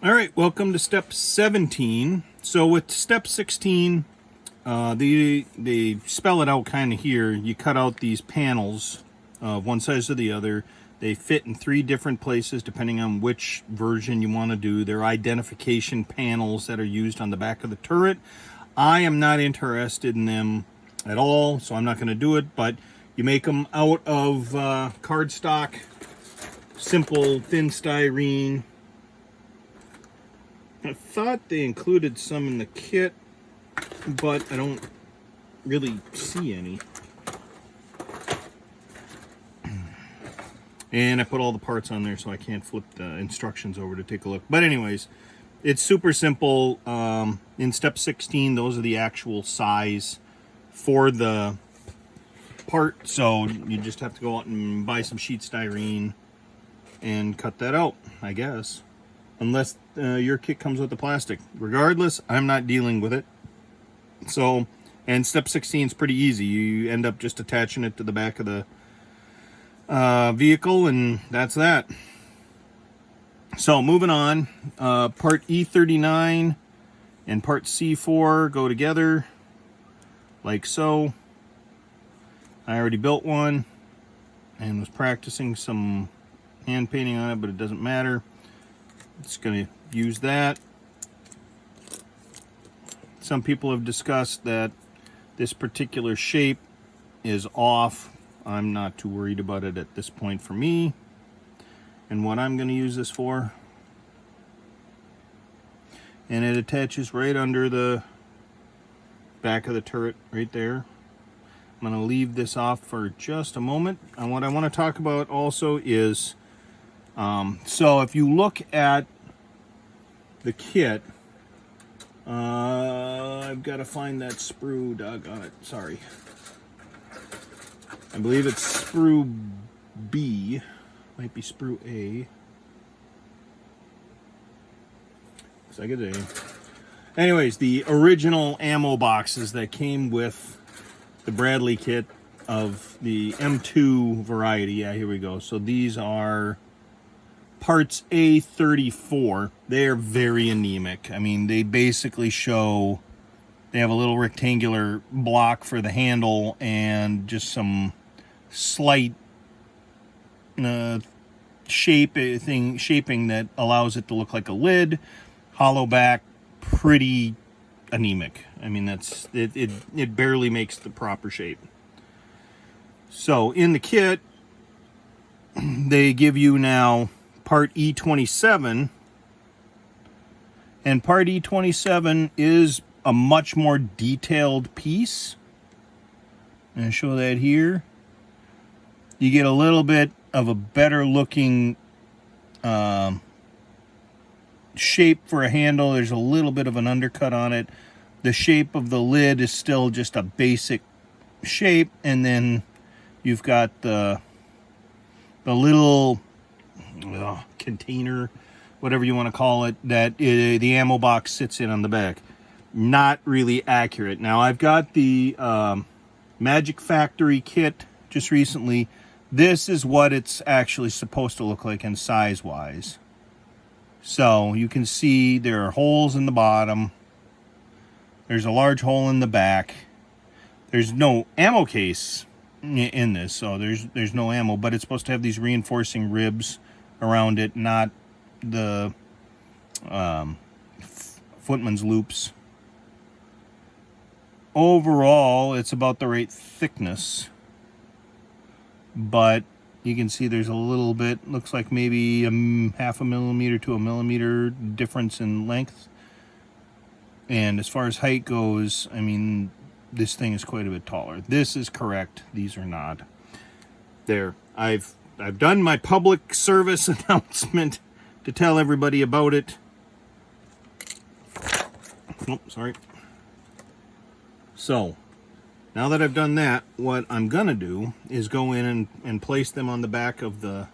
All right, welcome to step 17. So with step 16, they spell it out kind of here. You cut out these panels, one size or the other. They fit in 3 different places depending on which version you want to do. They're identification panels that are used on the back of the turret. I am not interested in them at all, so I'm not going to do it, but you make them out of cardstock, simple thin styrene. I thought they included some in the kit, but I don't really see any. And I put all the parts on there so I can't flip the instructions over to take a look. But anyways, it's super simple. In step 16, those are the actual size for the part. So you just have to go out and buy some sheet styrene and cut that out, I guess. Unless your kit comes with the plastic. Regardless, I'm not dealing with it. So, and step 16 is pretty easy. You end up just attaching it to the back of the vehicle, and that's that. So, moving on. Part E39 and part C4 go together, like so. I already built one and was practicing some hand painting on it, but it doesn't matter. It's going to use that. Some people have discussed that this particular shape is off. I'm not too worried about it at this point for me. And what I'm going to use this for. And it attaches right under the back of the turret right there. I'm going to leave this off for just a moment. And what I want to talk about also is so if you look at the kit, I've got to find that sprue, doggone it, sorry. I believe it's sprue B, might be sprue A. Looks like it's A. Anyways, the original ammo boxes that came with the Bradley kit of the M2 variety, yeah, here we go. So these are parts A34. They are very anemic. I mean, they basically show, they have a little rectangular block for the handle and just some slight shaping that allows it to look like a lid. Hollow back, pretty anemic. I mean, that's it barely makes the proper shape. So in the kit, they give you now part E27, and part E27 is a much more detailed piece. I'm going to show that here. You get a little bit of a better looking shape for a handle. There's a little bit of an undercut on it. The shape of the lid is still just a basic shape, and then you've got the little container, whatever you want to call it, that the ammo box sits in on the back. Not really accurate. Now, I've got the Magic Factory kit just recently. This is what it's actually supposed to look like in size-wise. So you can see there are holes in the bottom. There's a large hole in the back. There's no ammo case in this, so there's no ammo, but it's supposed to have these reinforcing ribs around it, not the footman's loops. Overall, it's about the right thickness, but you can see there's a little bit, looks like maybe half a millimeter to a millimeter difference in length. And as far as height goes, I mean, this thing is quite a bit taller. This is correct. These are not. There. I've done my public service announcement to tell everybody about it. Oh, sorry. So, now that I've done that, what I'm going to do is go in and place them on the back of the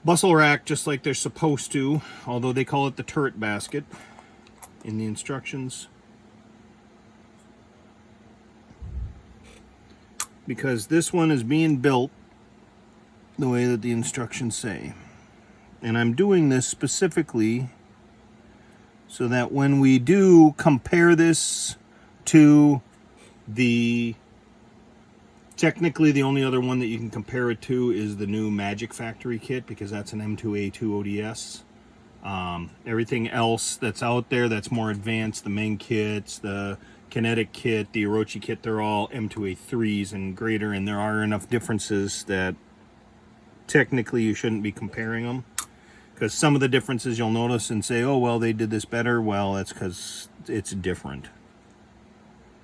bustle rack just like they're supposed to, although they call it the turret basket in the instructions. Because this one is being built the way that the instructions say. And I'm doing this specifically so that when we do compare this to the, technically the only other one that you can compare it to is the new Magic Factory kit, because that's an M2A2 ODS. Everything else that's out there that's more advanced, the Meng kits, the Kinetic kit, the Orochi kit, they're all M2A3s and greater, and there are enough differences that technically you shouldn't be comparing them. Because some of the differences you'll notice and say, oh, well, they did this better. Well, that's because it's different.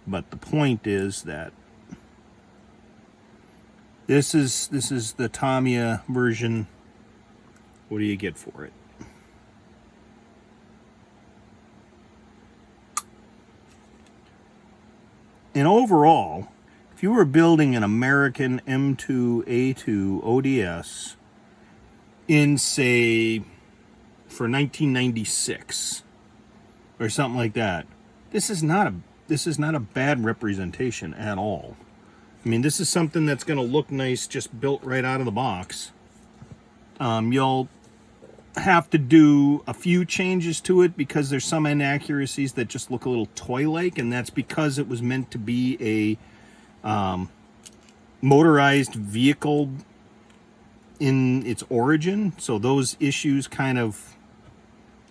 But the point is that this is the Tamiya version. What do you get for it? And overall, if you were building an American M2A2 ODS in, say, for 1996 or something like that, this is not a bad representation at all. I mean, this is something that's going to look nice just built right out of the box. You'll have to do a few changes to it because there's some inaccuracies that just look a little toy-like, and that's because it was meant to be a motorized vehicle in its origin, so those issues kind of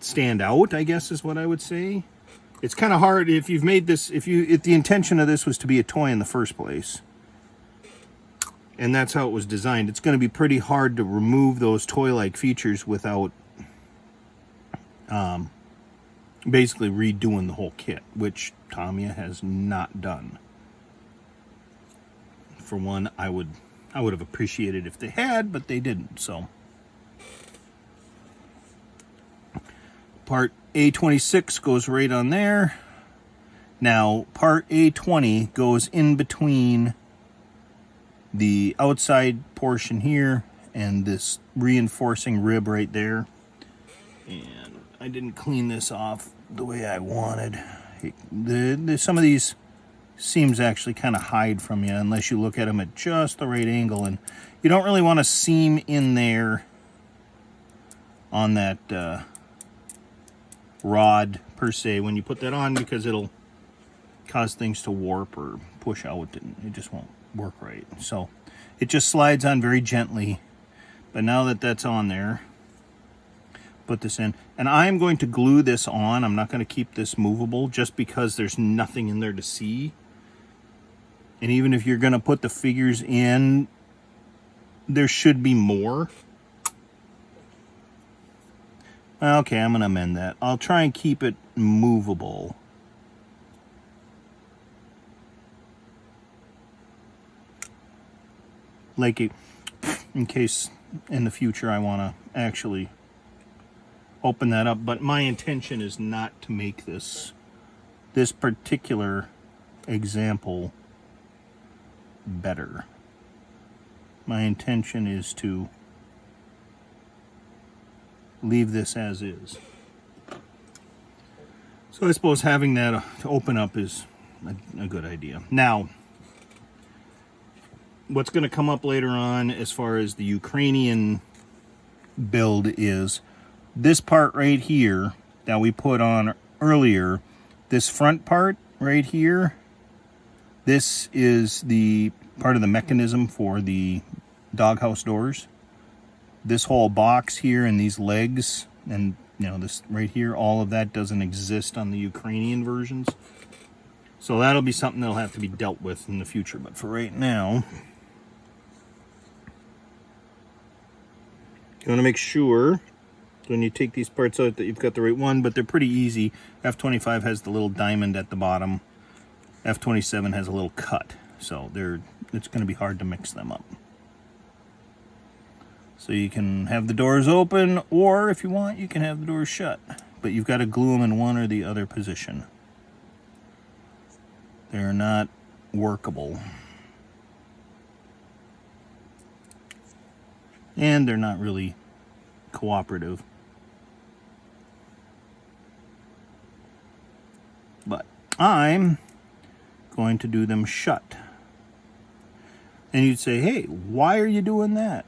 stand out, I guess is what I would say. It's kind of hard if you've made this, if the intention of this was to be a toy in the first place, and that's how it was designed, it's going to be pretty hard to remove those toy-like features without basically redoing the whole kit, which Tamiya has not done. For one, I would have appreciated if they had, but they didn't. So part A26 goes right on there. Now part A20 goes in between the outside portion here and this reinforcing rib right there. And I didn't clean this off the way I wanted. Some of these seams actually kind of hide from you unless you look at them at just the right angle, and you don't really want a seam in there on that rod per se when you put that on, because it'll cause things to warp or push out and it just won't work right. So it just slides on very gently. But now that that's on there, put this in, and I'm going to glue this on. I'm not going to keep this movable just because there's nothing in there to see. And even if you're going to put the figures in, there should be more. Okay, I'm going to amend that. I'll try and keep it movable. Like in case in the future I want to actually open that up. But my intention is not to make this particular example better. My intention is to leave this as is. So I suppose having that to open up is a good idea. Now, what's going to come up later on as far as the Ukrainian build is this part right here that we put on earlier. This front part right here, this is the part of the mechanism for the doghouse doors. This whole box here and these legs and, you know, this right here, all of that doesn't exist on the Ukrainian versions. So that'll be something that'll have to be dealt with in the future. But for right now, you want to make sure when you take these parts out that you've got the right one, but they're pretty easy. F25 has the little diamond at the bottom. F27 has a little cut. So it's going to be hard to mix them up. So you can have the doors open, or if you want, you can have the doors shut. But you've got to glue them in one or the other position. They're not workable. And they're not really cooperative. But I'm going to do them shut. And you'd say, hey, why are you doing that?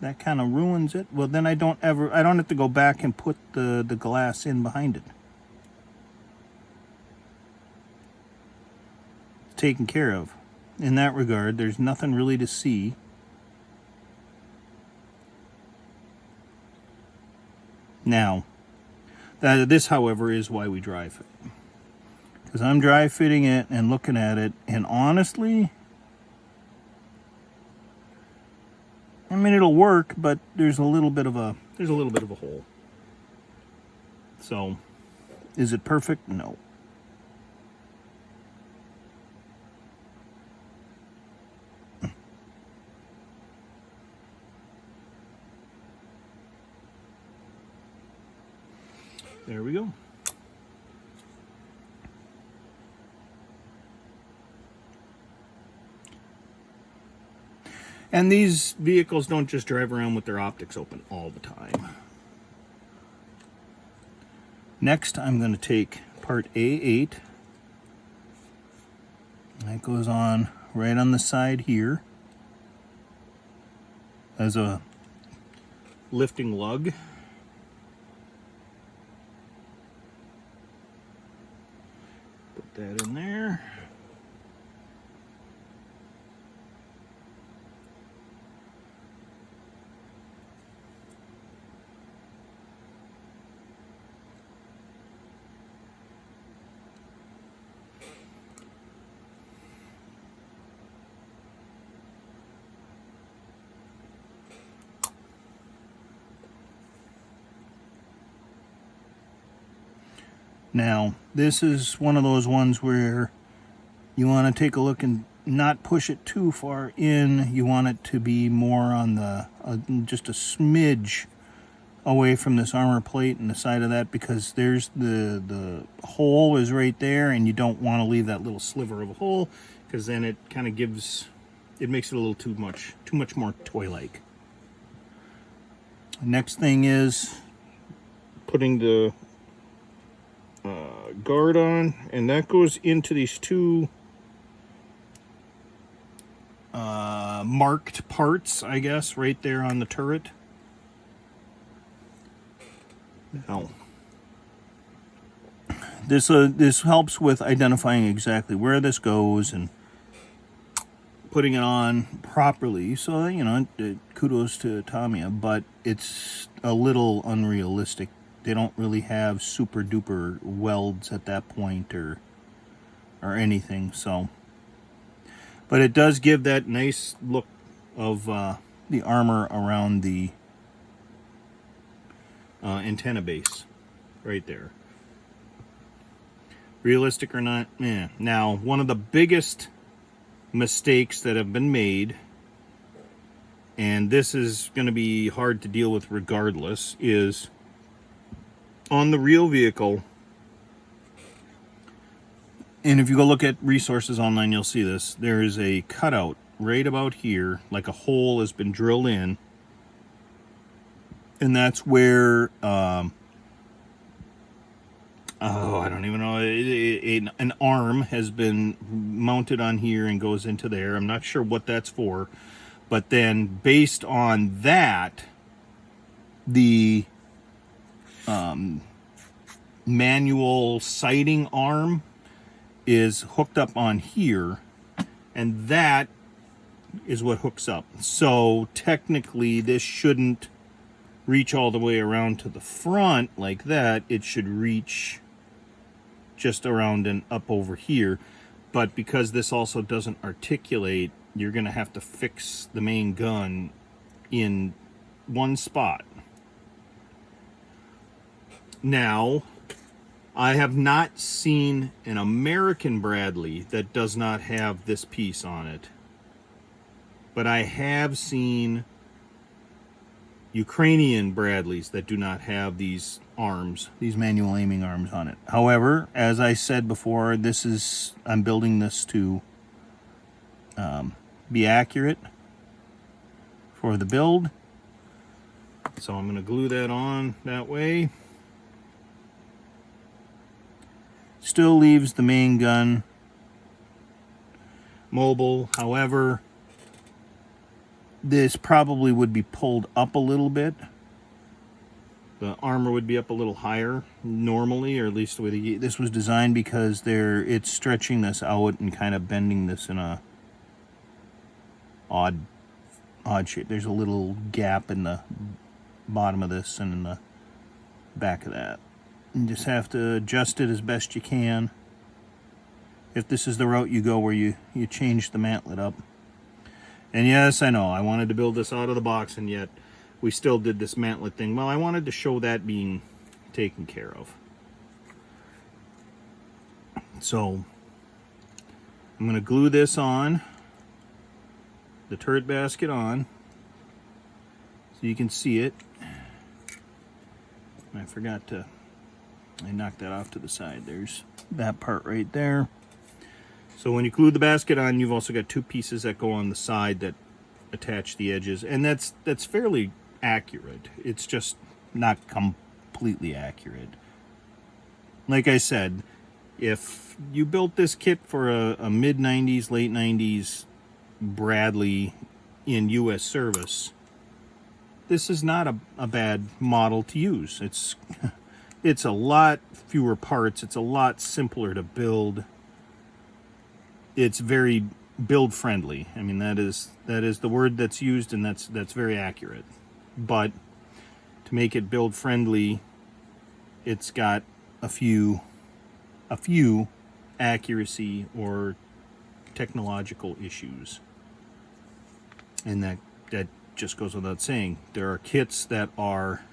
that kind of ruins it. Well, then I don't have to go back and put the glass in behind it. It's taken care of. In that regard, there's nothing really to see. Now, this, however, is why we dry fit. Because I'm dry fitting it and looking at it, and honestly, I mean, it'll work, but there's a little bit of a hole. So, is it perfect? No. There we go. And these vehicles don't just drive around with their optics open all the time. Next, I'm going to take part A8. That goes on right on the side here as a lifting lug. Put that in there. Now, this is one of those ones where you want to take a look and not push it too far in. You want it to be more on the, just a smidge away from this armor plate and the side of that, because there's the hole is right there, and you don't want to leave that little sliver of a hole, because then it kind of makes it a little too much more toy-like. Next thing is putting the guard on, and that goes into these two marked parts, I guess, right there on the turret. Now, this helps with identifying exactly where this goes and putting it on properly. So, you know, kudos to Tamiya, but it's a little unrealistic. They don't really have super duper welds at that point or anything. So, but it does give that nice look of the armor around the antenna base right there. Realistic or not, yeah. Now, one of the biggest mistakes that have been made, and this is going to be hard to deal with regardless, is on the real vehicle, and if you go look at resources online, you'll see this, there is a cutout right about here, like a hole has been drilled in, and that's where I don't even know, an arm has been mounted on here and goes into there. I'm not sure what that's for, but then based on that, the manual sighting arm is hooked up on here, and that is what hooks up. So technically this shouldn't reach all the way around to the front like that. It should reach just around and up over here, but because this also doesn't articulate, you're going to have to fix the main gun in one spot. Now, I have not seen an American Bradley that does not have this piece on it, but I have seen Ukrainian Bradleys that do not have these arms, these manual aiming arms on it. However, as I said before, I'm building this to be accurate for the build. So I'm going to glue that on that way. Still leaves the main gun mobile. However, this probably would be pulled up a little bit. The armor would be up a little higher normally, or at least the way this was designed, because it's stretching this out and kind of bending this in a odd shape. There's a little gap in the bottom of this and in the back of that. You just have to adjust it as best you can. If this is the route you go, where you change the mantlet up. And yes, I know, I wanted to build this out of the box, and yet we still did this mantlet thing. Well, I wanted to show that being taken care of. So I'm going to glue this on, the turret basket on, so you can see it. I knocked that off to the side. There's that part right there. So when you glue the basket on, you've also got two pieces that go on the side that attach the edges, and that's fairly accurate. It's just not completely accurate. Like I said, if you built this kit for a mid-90s, late 90s Bradley in U.S. service, this is not a bad model to use. It's a lot fewer parts. It's a lot simpler to build. It's very build friendly. I mean, that is the word that's used, and that's very accurate. But to make it build friendly, it's got a few accuracy or technological issues. And that just goes without saying. There are kits that are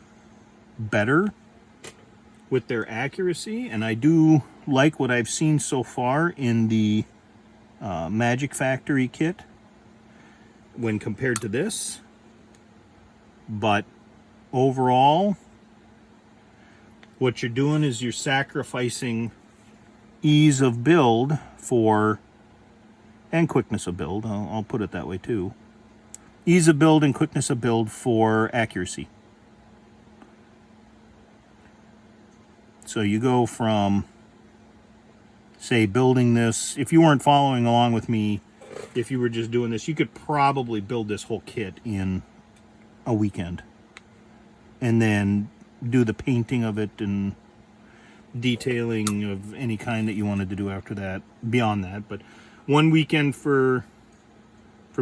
better with their accuracy, and I do like what I've seen so far in the Magic Factory kit when compared to this. But overall, what you're doing is you're sacrificing ease of build and quickness of build. I'll put it that way too. Ease of build and quickness of build for accuracy. So you go from, say, building this, if you weren't following along with me, if you were just doing this, you could probably build this whole kit in a weekend. And then do the painting of it and detailing of any kind that you wanted to do after that, beyond that. But one weekend for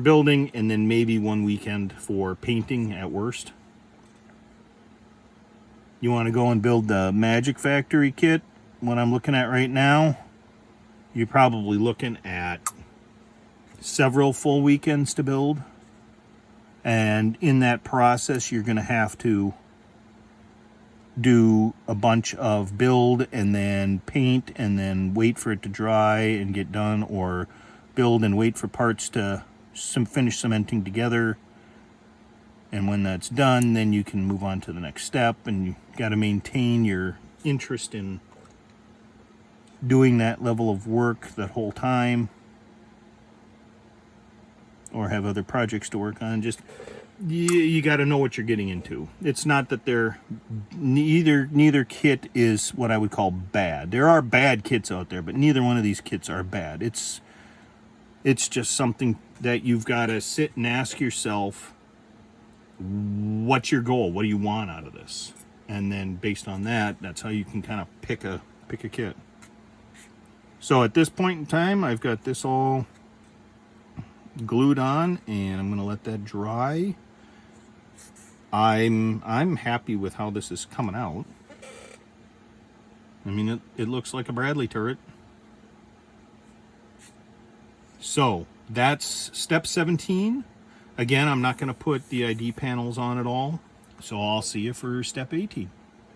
building, and then maybe one weekend for painting at worst. You want to go and build the Magic Factory kit, what I'm looking at right now, you're probably looking at several full weekends to build. And in that process, you're going to have to do a bunch of build and then paint and then wait for it to dry and get done, or build and wait for parts to finish cementing together. And when that's done, then you can move on to the next step, and you got to maintain your interest in doing that level of work that whole time, or have other projects to work on. Just you got to know what you're getting into. It's not that they're neither kit is what I would call bad. There are bad kits out there, but neither one of these kits are bad. It's just something that you've got to sit and ask yourself, what's your goal? What do you want out of this? And then based on that, that's how you can kind of pick a kit. So at this point in time, I've got this all glued on, and I'm going to let that dry. I'm happy with how this is coming out. I mean, it looks like a Bradley turret. So that's step 17. Again, I'm not going to put the ID panels on at all, so I'll see you for step 18.